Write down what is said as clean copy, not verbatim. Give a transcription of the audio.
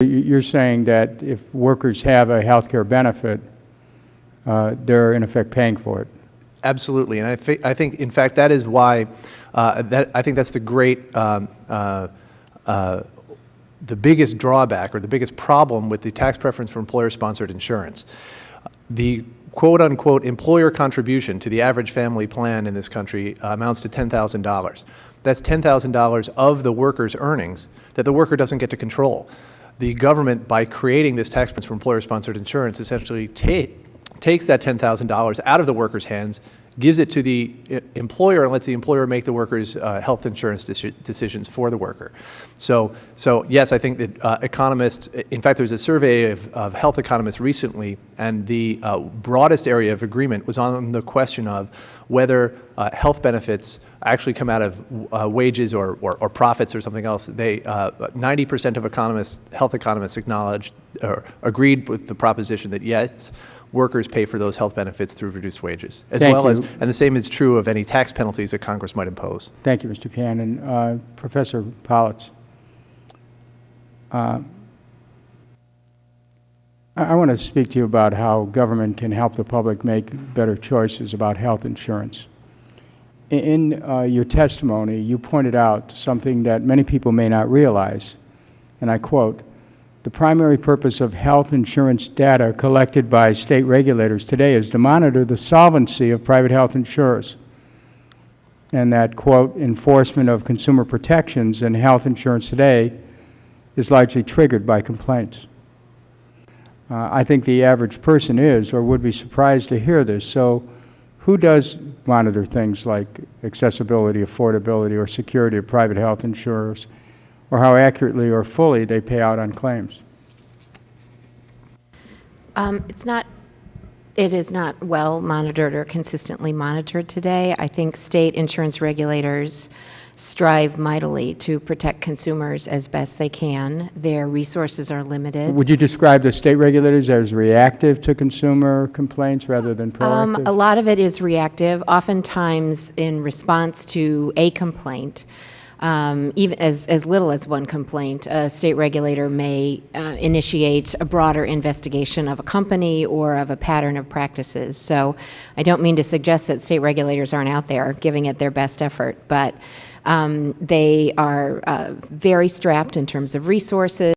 You're saying that if workers have a health care benefit, they're in effect paying for it. Absolutely, and I think in fact that is why I think that's the great the biggest drawback or the biggest problem with the tax preference for employer-sponsored insurance. The quote-unquote employer contribution to the average family plan in this country amounts to $10,000. That's $10,000 of the worker's earnings that the worker doesn't get to control. The government, by creating this tax preference for employer-sponsored insurance, essentially takes that $10,000 out of the worker's hands, gives it to the employer, and lets the employer make the worker's health insurance decisions for the worker. So yes, I think that economists, in fact, there's a survey of health economists recently, and the broadest area of agreement was on the question of whether health benefits actually come out of wages or profits or something else. 90% of health economists acknowledged or agreed with the proposition that yes, workers pay for those health benefits through reduced wages, and the same is true of any tax penalties that Congress might impose. Thank you, Mr. Cannon. Professor Politz, I want to speak to you about how government can help the public make better choices about health insurance. In your testimony, you pointed out something that many people may not realize, and I quote, "The primary purpose of health insurance data collected by state regulators today is to monitor the solvency of private health insurers," and that, quote, "enforcement of consumer protections in health insurance today is largely triggered by complaints." I think the average person is or would be surprised to hear this. So who does monitor things like accessibility, affordability, or security of private health insurers, or how accurately or fully they pay out on claims? It is not well monitored or consistently monitored today. I think state insurance regulators strive mightily to protect consumers as best they can. Their resources are limited. Would you describe the state regulators as reactive to consumer complaints rather than proactive? A lot of it is reactive, oftentimes in response to a complaint. Even as little as one complaint, a state regulator may initiate a broader investigation of a company or of a pattern of practices. So I don't mean to suggest that state regulators aren't out there giving it their best effort, but they are very strapped in terms of resources.